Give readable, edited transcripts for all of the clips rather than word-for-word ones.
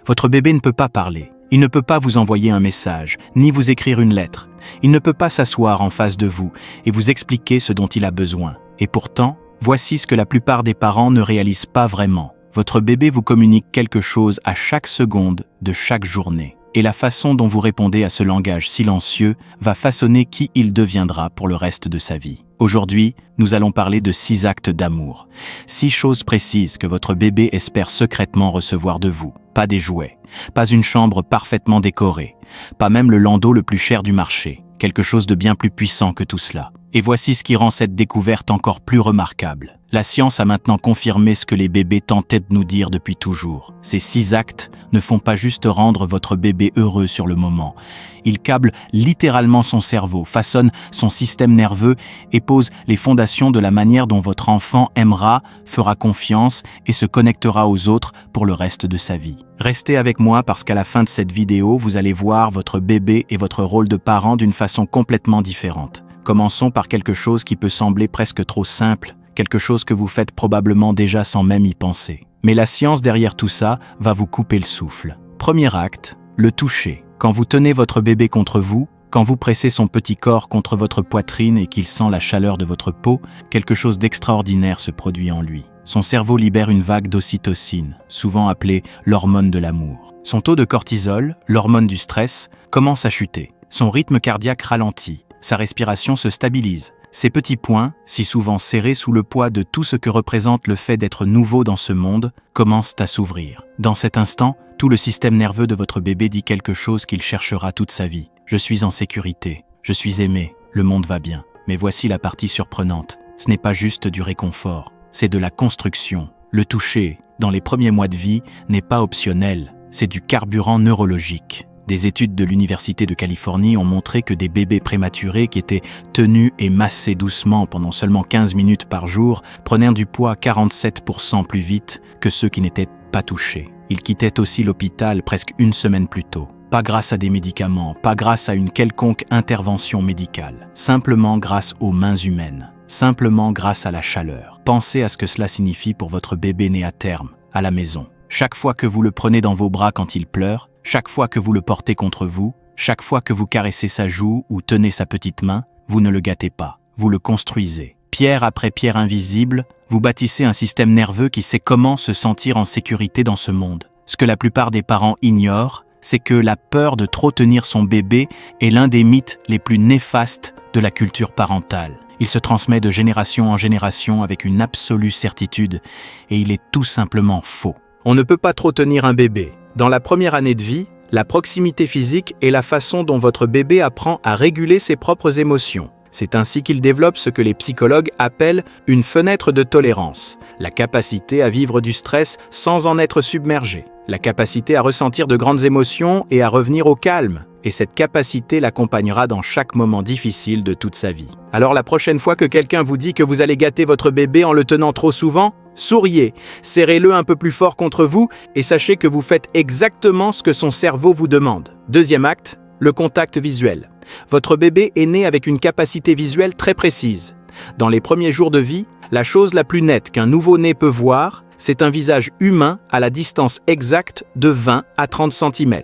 Votre bébé ne peut pas parler. Il ne peut pas vous envoyer un message, ni vous écrire une lettre. Il ne peut pas s'asseoir en face de vous et vous expliquer ce dont il a besoin. Et pourtant, voici ce que la plupart des parents ne réalisent pas vraiment. Votre bébé vous communique quelque chose à chaque seconde de chaque journée. Et la façon dont vous répondez à ce langage silencieux va façonner qui il deviendra pour le reste de sa vie. Aujourd'hui, nous allons parler de 6 actes d'amour. 6 choses précises que votre bébé espère secrètement recevoir de vous. Pas des jouets, pas une chambre parfaitement décorée, pas même le landau le plus cher du marché. Quelque chose de bien plus puissant que tout cela. Et voici ce qui rend cette découverte encore plus remarquable. La science a maintenant confirmé ce que les bébés tentaient de nous dire depuis toujours. Ces 6 actes ne font pas juste rendre votre bébé heureux sur le moment. Ils câblent littéralement son cerveau, façonnent son système nerveux et posent les fondations de la manière dont votre enfant aimera, fera confiance et se connectera aux autres pour le reste de sa vie. Restez avec moi parce qu'à la fin de cette vidéo, vous allez voir votre bébé et votre rôle de parent d'une façon complètement différente. Commençons par quelque chose qui peut sembler presque trop simple, quelque chose que vous faites probablement déjà sans même y penser. Mais la science derrière tout ça va vous couper le souffle. Premier acte, le toucher. Quand vous tenez votre bébé contre vous, quand vous pressez son petit corps contre votre poitrine et qu'il sent la chaleur de votre peau, quelque chose d'extraordinaire se produit en lui. Son cerveau libère une vague d'ocytocine, souvent appelée l'hormone de l'amour. Son taux de cortisol, l'hormone du stress, commence à chuter. Son rythme cardiaque ralentit. Sa respiration se stabilise. Ses petits poings, si souvent serrés sous le poids de tout ce que représente le fait d'être nouveau dans ce monde, commencent à s'ouvrir. Dans cet instant, tout le système nerveux de votre bébé dit quelque chose qu'il cherchera toute sa vie. Je suis en sécurité, je suis aimé, le monde va bien. Mais voici la partie surprenante. Ce n'est pas juste du réconfort, c'est de la construction. Le toucher, dans les premiers mois de vie, n'est pas optionnel, c'est du carburant neurologique. Des études de l'Université de Californie ont montré que des bébés prématurés qui étaient tenus et massés doucement pendant seulement 15 minutes par jour prenaient du poids 47% plus vite que ceux qui n'étaient pas touchés. Ils quittaient aussi l'hôpital presque une semaine plus tôt. Pas grâce à des médicaments, pas grâce à une quelconque intervention médicale, simplement grâce aux mains humaines, simplement grâce à la chaleur. Pensez à ce que cela signifie pour votre bébé né à terme, à la maison. Chaque fois que vous le prenez dans vos bras quand il pleure, chaque fois que vous le portez contre vous, chaque fois que vous caressez sa joue ou tenez sa petite main, vous ne le gâtez pas, vous le construisez. Pierre après pierre invisible, vous bâtissez un système nerveux qui sait comment se sentir en sécurité dans ce monde. Ce que la plupart des parents ignorent, c'est que la peur de trop tenir son bébé est l'un des mythes les plus néfastes de la culture parentale. Il se transmet de génération en génération avec une absolue certitude et il est tout simplement faux. On ne peut pas trop tenir un bébé. Dans la première année de vie, la proximité physique est la façon dont votre bébé apprend à réguler ses propres émotions. C'est ainsi qu'il développe ce que les psychologues appellent une fenêtre de tolérance, la capacité à vivre du stress sans en être submergé, la capacité à ressentir de grandes émotions et à revenir au calme. Et cette capacité l'accompagnera dans chaque moment difficile de toute sa vie. Alors la prochaine fois que quelqu'un vous dit que vous allez gâter votre bébé en le tenant trop souvent, souriez, serrez-le un peu plus fort contre vous et sachez que vous faites exactement ce que son cerveau vous demande. Deuxième acte, le contact visuel. Votre bébé est né avec une capacité visuelle très précise. Dans les premiers jours de vie, la chose la plus nette qu'un nouveau-né peut voir, c'est un visage humain à la distance exacte de 20 à 30 cm.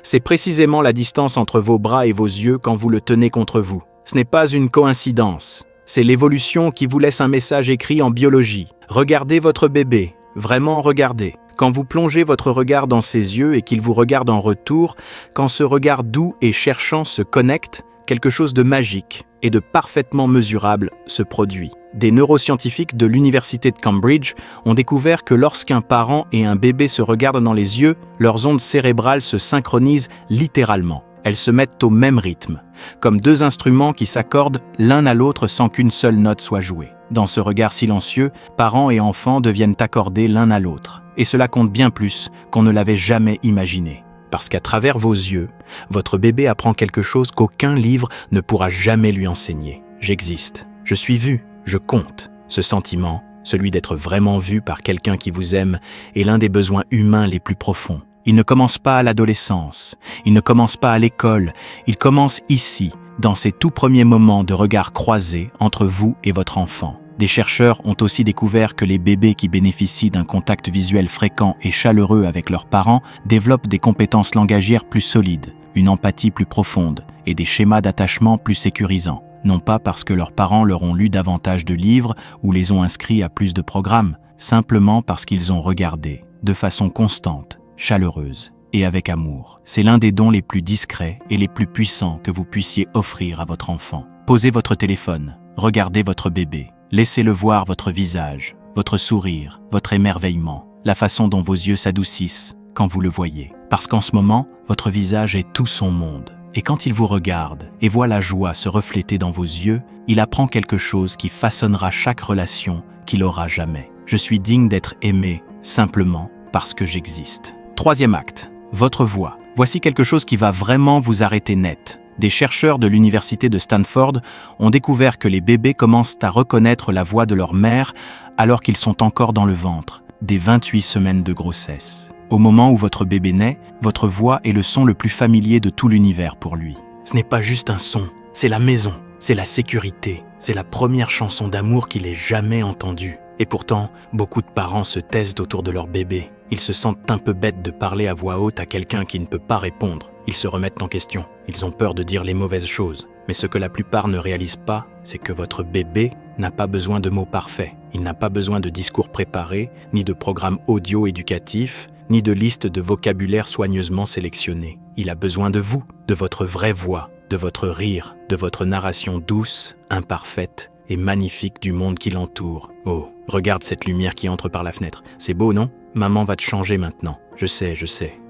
C'est précisément la distance entre vos bras et vos yeux quand vous le tenez contre vous. Ce n'est pas une coïncidence. C'est l'évolution qui vous laisse un message écrit en biologie. Regardez votre bébé, vraiment regardez. Quand vous plongez votre regard dans ses yeux et qu'il vous regarde en retour, quand ce regard doux et cherchant se connecte, quelque chose de magique et de parfaitement mesurable se produit. Des neuroscientifiques de l'Université de Cambridge ont découvert que lorsqu'un parent et un bébé se regardent dans les yeux, leurs ondes cérébrales se synchronisent littéralement. Elles se mettent au même rythme, comme deux instruments qui s'accordent l'un à l'autre sans qu'une seule note soit jouée. Dans ce regard silencieux, parents et enfants deviennent accordés l'un à l'autre. Et cela compte bien plus qu'on ne l'avait jamais imaginé. Parce qu'à travers vos yeux, votre bébé apprend quelque chose qu'aucun livre ne pourra jamais lui enseigner. J'existe, je suis vu, je compte. Ce sentiment, celui d'être vraiment vu par quelqu'un qui vous aime, est l'un des besoins humains les plus profonds. Il ne commence pas à l'adolescence, il ne commence pas à l'école, il commence ici, dans ces tout premiers moments de regard croisé entre vous et votre enfant. Des chercheurs ont aussi découvert que les bébés qui bénéficient d'un contact visuel fréquent et chaleureux avec leurs parents développent des compétences langagières plus solides, une empathie plus profonde et des schémas d'attachement plus sécurisants. Non pas parce que leurs parents leur ont lu davantage de livres ou les ont inscrits à plus de programmes, simplement parce qu'ils ont regardé, de façon constante, chaleureuse et avec amour. C'est l'un des dons les plus discrets et les plus puissants que vous puissiez offrir à votre enfant. Posez votre téléphone, regardez votre bébé, laissez-le voir votre visage, votre sourire, votre émerveillement, la façon dont vos yeux s'adoucissent quand vous le voyez. Parce qu'en ce moment, votre visage est tout son monde. Et quand il vous regarde et voit la joie se refléter dans vos yeux, il apprend quelque chose qui façonnera chaque relation qu'il aura jamais. Je suis digne d'être aimé simplement parce que j'existe. Troisième acte, votre voix. Voici quelque chose qui va vraiment vous arrêter net. Des chercheurs de l'université de Stanford ont découvert que les bébés commencent à reconnaître la voix de leur mère alors qu'ils sont encore dans le ventre, dès 28 semaines de grossesse. Au moment où votre bébé naît, votre voix est le son le plus familier de tout l'univers pour lui. Ce n'est pas juste un son, c'est la maison, c'est la sécurité, c'est la première chanson d'amour qu'il ait jamais entendue. Et pourtant, beaucoup de parents se taisent autour de leur bébé. Ils se sentent un peu bêtes de parler à voix haute à quelqu'un qui ne peut pas répondre. Ils se remettent en question. Ils ont peur de dire les mauvaises choses. Mais ce que la plupart ne réalisent pas, c'est que votre bébé n'a pas besoin de mots parfaits. Il n'a pas besoin de discours préparés, ni de programmes audio éducatifs, ni de listes de vocabulaire soigneusement sélectionnés. Il a besoin de vous, de votre vraie voix, de votre rire, de votre narration douce, imparfaite et magnifique du monde qui l'entoure. Oh, regarde cette lumière qui entre par la fenêtre. C'est beau, non ? Maman va te changer maintenant. Je sais,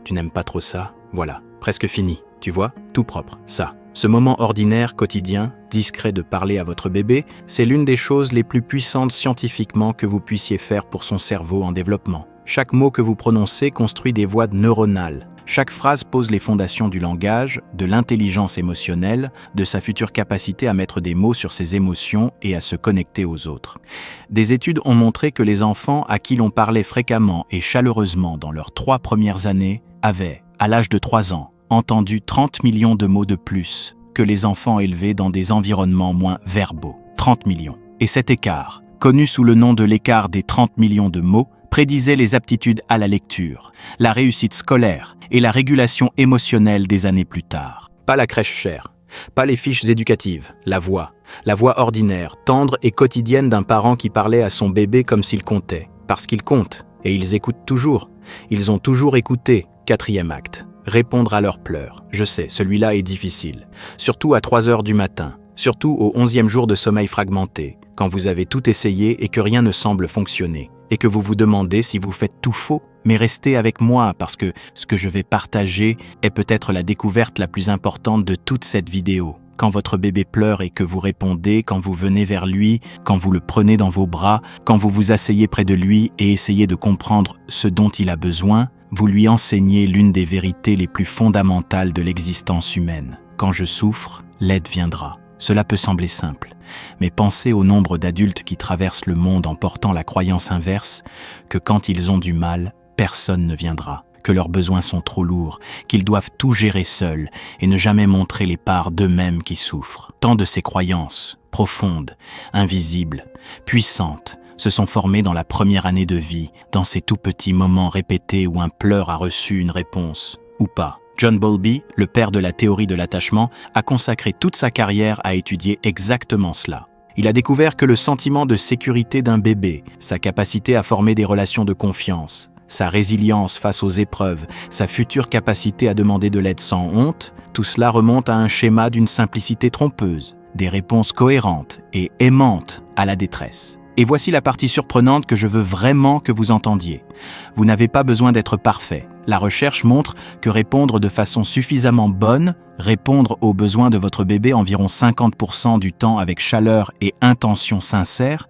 tu n'aimes pas trop ça. Voilà, presque fini. Tu vois ? Tout propre, ça. Ce moment ordinaire, quotidien, discret de parler à votre bébé, c'est l'une des choses les plus puissantes scientifiquement que vous puissiez faire pour son cerveau en développement. Chaque mot que vous prononcez construit des voies neuronales. Chaque phrase pose les fondations du langage, de l'intelligence émotionnelle, de sa future capacité à mettre des mots sur ses émotions et à se connecter aux autres. Des études ont montré que les enfants à qui l'on parlait fréquemment et chaleureusement dans leurs 3 premières années avaient, à l'âge de 3 ans, entendu 30 millions de mots de plus que les enfants élevés dans des environnements moins verbaux. 30 millions. Et cet écart, connu sous le nom de l'écart des 30 millions de mots, prédisait les aptitudes à la lecture, la réussite scolaire et la régulation émotionnelle des années plus tard. Pas la crèche chère, pas les fiches éducatives, la voix ordinaire, tendre et quotidienne d'un parent qui parlait à son bébé comme s'il comptait. Parce qu'ils comptent, et ils écoutent toujours. Ils ont toujours écouté. 4e acte. Répondre à leurs pleurs. Je sais, celui-là est difficile. Surtout à 3 heures du matin. Surtout au 11e jour de sommeil fragmenté, quand vous avez tout essayé et que rien ne semble fonctionner. Et que vous vous demandez si vous faites tout faux, mais restez avec moi parce que ce que je vais partager est peut-être la découverte la plus importante de toute cette vidéo. Quand votre bébé pleure et que vous répondez, quand vous venez vers lui, quand vous le prenez dans vos bras, quand vous vous asseyez près de lui et essayez de comprendre ce dont il a besoin, vous lui enseignez l'une des vérités les plus fondamentales de l'existence humaine. Quand je souffre, l'aide viendra. Cela peut sembler simple, mais pensez au nombre d'adultes qui traversent le monde en portant la croyance inverse que quand ils ont du mal, personne ne viendra, que leurs besoins sont trop lourds, qu'ils doivent tout gérer seuls et ne jamais montrer les parts d'eux-mêmes qui souffrent. Tant de ces croyances, profondes, invisibles, puissantes, se sont formées dans la première année de vie, dans ces tout petits moments répétés où un pleur a reçu une réponse, ou pas. John Bowlby, le père de la théorie de l'attachement, a consacré toute sa carrière à étudier exactement cela. Il a découvert que le sentiment de sécurité d'un bébé, sa capacité à former des relations de confiance, sa résilience face aux épreuves, sa future capacité à demander de l'aide sans honte, tout cela remonte à un schéma d'une simplicité trompeuse, des réponses cohérentes et aimantes à la détresse. Et voici la partie surprenante que je veux vraiment que vous entendiez. Vous n'avez pas besoin d'être parfait. La recherche montre que répondre de façon suffisamment bonne, répondre aux besoins de votre bébé environ 50% du temps avec chaleur et intention sincère,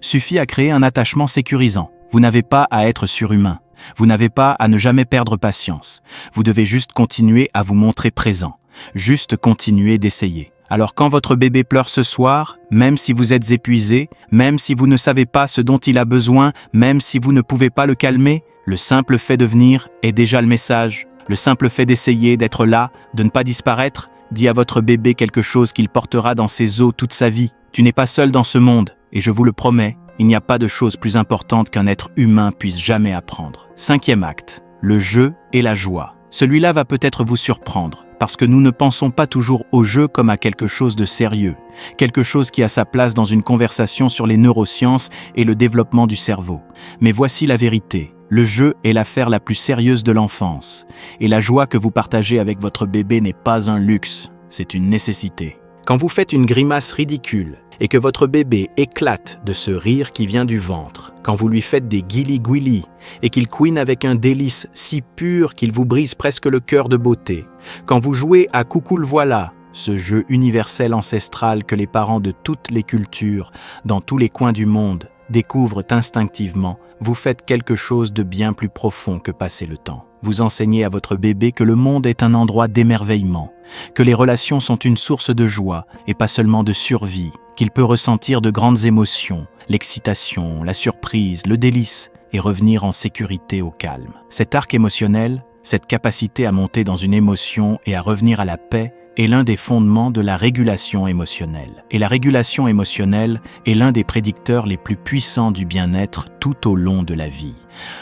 suffit à créer un attachement sécurisant. Vous n'avez pas à être surhumain. Vous n'avez pas à ne jamais perdre patience. Vous devez juste continuer à vous montrer présent. Juste continuer d'essayer. Alors quand votre bébé pleure ce soir, même si vous êtes épuisé, même si vous ne savez pas ce dont il a besoin, même si vous ne pouvez pas le calmer, le simple fait de venir est déjà le message. Le simple fait d'essayer, d'être là, de ne pas disparaître, dit à votre bébé quelque chose qu'il portera dans ses os toute sa vie. Tu n'es pas seul dans ce monde. Et je vous le promets, il n'y a pas de chose plus importante qu'un être humain puisse jamais apprendre. 5e acte, le jeu et la joie. Celui-là va peut-être vous surprendre, parce que nous ne pensons pas toujours au jeu comme à quelque chose de sérieux, quelque chose qui a sa place dans une conversation sur les neurosciences et le développement du cerveau. Mais voici la vérité. Le jeu est l'affaire la plus sérieuse de l'enfance, et la joie que vous partagez avec votre bébé n'est pas un luxe, c'est une nécessité. Quand vous faites une grimace ridicule et que votre bébé éclate de ce rire qui vient du ventre, quand vous lui faites des guili-guili et qu'il couine avec un délice si pur qu'il vous brise presque le cœur de beauté, quand vous jouez à Coucou le voilà, ce jeu universel ancestral que les parents de toutes les cultures, dans tous les coins du monde, découvrent instinctivement, vous faites quelque chose de bien plus profond que passer le temps. Vous enseignez à votre bébé que le monde est un endroit d'émerveillement, que les relations sont une source de joie et pas seulement de survie, qu'il peut ressentir de grandes émotions, l'excitation, la surprise, le délice et revenir en sécurité au calme. Cet arc émotionnel, cette capacité à monter dans une émotion et à revenir à la paix, est l'un des fondements de la régulation émotionnelle. Et la régulation émotionnelle est l'un des prédicteurs les plus puissants du bien-être tout au long de la vie.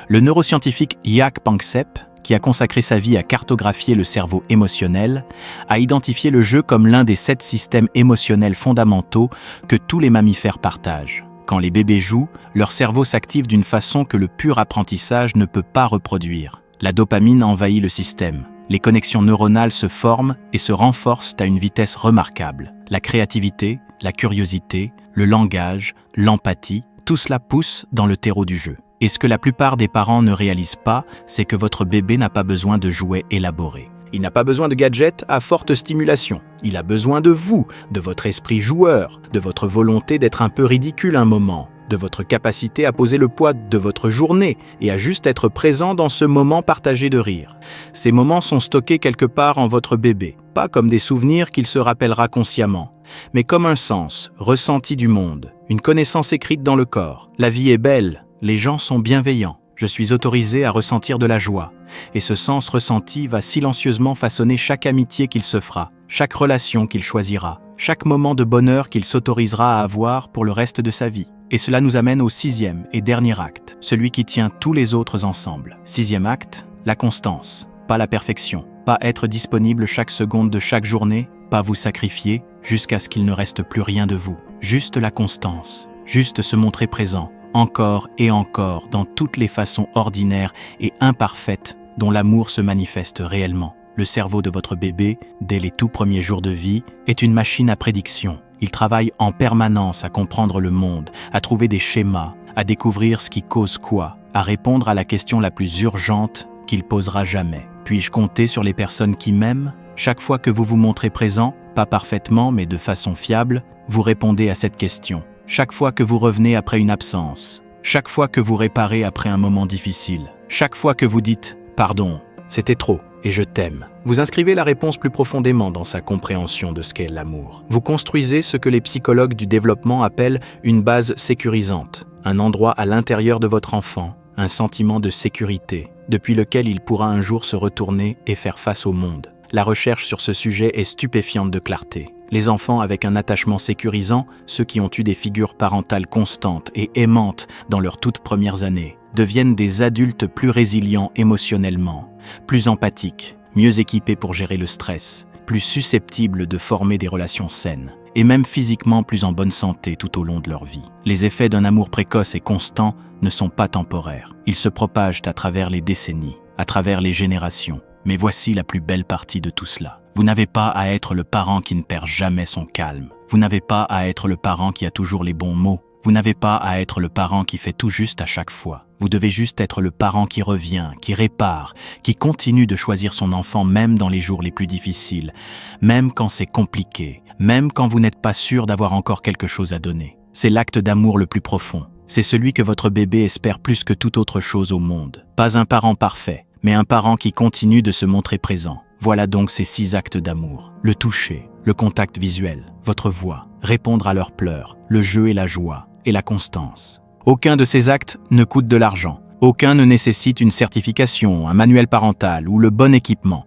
Le neuroscientifique Jaak Panksepp, qui a consacré sa vie à cartographier le cerveau émotionnel, a identifié le jeu comme l'un des 7 systèmes émotionnels fondamentaux que tous les mammifères partagent. Quand les bébés jouent, leur cerveau s'active d'une façon que le pur apprentissage ne peut pas reproduire. La dopamine envahit le système. Les connexions neuronales se forment et se renforcent à une vitesse remarquable. La créativité, la curiosité, le langage, l'empathie, tout cela pousse dans le terreau du jeu. Et ce que la plupart des parents ne réalisent pas, c'est que votre bébé n'a pas besoin de jouets élaborés. Il n'a pas besoin de gadgets à forte stimulation. Il a besoin de vous, de votre esprit joueur, de votre volonté d'être un peu ridicule un moment, de votre capacité à poser le poids de votre journée et à juste être présent dans ce moment partagé de rire. Ces moments sont stockés quelque part en votre bébé, pas comme des souvenirs qu'il se rappellera consciemment, mais comme un sens ressenti du monde, une connaissance écrite dans le corps. La vie est belle, les gens sont bienveillants. Je suis autorisé à ressentir de la joie, et ce sens ressenti va silencieusement façonner chaque amitié qu'il se fera, chaque relation qu'il choisira, chaque moment de bonheur qu'il s'autorisera à avoir pour le reste de sa vie. Et cela nous amène au 6e et dernier acte, celui qui tient tous les autres ensemble. 6e acte, la constance, pas la perfection, pas être disponible chaque seconde de chaque journée, pas vous sacrifier jusqu'à ce qu'il ne reste plus rien de vous. Juste la constance, juste se montrer présent, encore et encore dans toutes les façons ordinaires et imparfaites dont l'amour se manifeste réellement. Le cerveau de votre bébé, dès les tout premiers jours de vie, est une machine à prédiction. Il travaille en permanence à comprendre le monde, à trouver des schémas, à découvrir ce qui cause quoi, à répondre à la question la plus urgente qu'il posera jamais. Puis-je compter sur les personnes qui m'aiment ? Chaque fois que vous vous montrez présent, pas parfaitement mais de façon fiable, vous répondez à cette question. Chaque fois que vous revenez après une absence, chaque fois que vous réparez après un moment difficile, chaque fois que vous dites « pardon, c'était trop et je t'aime », vous inscrivez la réponse plus profondément dans sa compréhension de ce qu'est l'amour. Vous construisez ce que les psychologues du développement appellent une base sécurisante, un endroit à l'intérieur de votre enfant, un sentiment de sécurité, depuis lequel il pourra un jour se retourner et faire face au monde. La recherche sur ce sujet est stupéfiante de clarté. Les enfants avec un attachement sécurisant, ceux qui ont eu des figures parentales constantes et aimantes dans leurs toutes premières années, deviennent des adultes plus résilients émotionnellement, plus empathiques, mieux équipés pour gérer le stress, plus susceptibles de former des relations saines, et même physiquement plus en bonne santé tout au long de leur vie. Les effets d'un amour précoce et constant ne sont pas temporaires. Ils se propagent à travers les décennies, à travers les générations. Mais voici la plus belle partie de tout cela. Vous n'avez pas à être le parent qui ne perd jamais son calme. Vous n'avez pas à être le parent qui a toujours les bons mots. Vous n'avez pas à être le parent qui fait tout juste à chaque fois. Vous devez juste être le parent qui revient, qui répare, qui continue de choisir son enfant même dans les jours les plus difficiles, même quand c'est compliqué, même quand vous n'êtes pas sûr d'avoir encore quelque chose à donner. C'est l'acte d'amour le plus profond. C'est celui que votre bébé espère plus que toute autre chose au monde. Pas un parent parfait, mais un parent qui continue de se montrer présent. Voilà donc ces 6 actes d'amour. Le toucher, le contact visuel, votre voix, répondre à leurs pleurs, le jeu et la joie, et la constance. Aucun de ces actes ne coûte de l'argent. Aucun ne nécessite une certification, un manuel parental ou le bon équipement.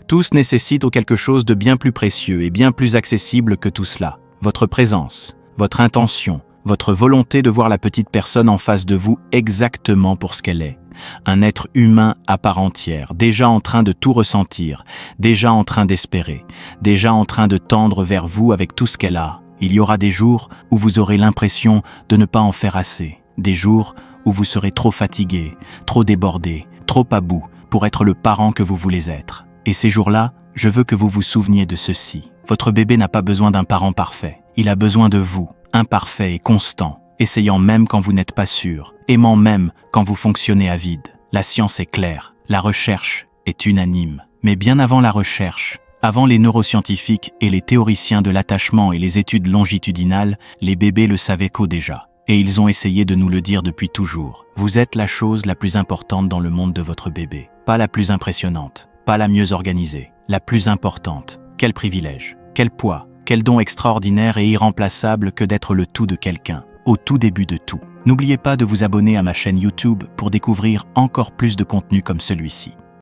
Tous nécessitent quelque chose de bien plus précieux et bien plus accessible que tout cela. Votre présence, votre intention, votre volonté de voir la petite personne en face de vous exactement pour ce qu'elle est. Un être humain à part entière, déjà en train de tout ressentir, déjà en train d'espérer, déjà en train de tendre vers vous avec tout ce qu'elle a. Il y aura des jours où vous aurez l'impression de ne pas en faire assez, des jours où vous serez trop fatigué, trop débordé, trop à bout pour être le parent que vous voulez être. Et ces jours-là, je veux que vous vous souveniez de ceci. Votre bébé n'a pas besoin d'un parent parfait. Il a besoin de vous, imparfait et constant, essayant même quand vous n'êtes pas sûr, aimant même quand vous fonctionnez à vide. La science est claire, la recherche est unanime. Mais bien avant la recherche, avant les neuroscientifiques et les théoriciens de l'attachement et les études longitudinales, les bébés le savaient qu'au déjà. Et ils ont essayé de nous le dire depuis toujours. Vous êtes la chose la plus importante dans le monde de votre bébé. Pas la plus impressionnante, pas la mieux organisée, la plus importante. Quel privilège, quel poids, quel don extraordinaire et irremplaçable que d'être le tout de quelqu'un, au tout début de tout. N'oubliez pas de vous abonner à ma chaîne YouTube pour découvrir encore plus de contenu comme celui-ci.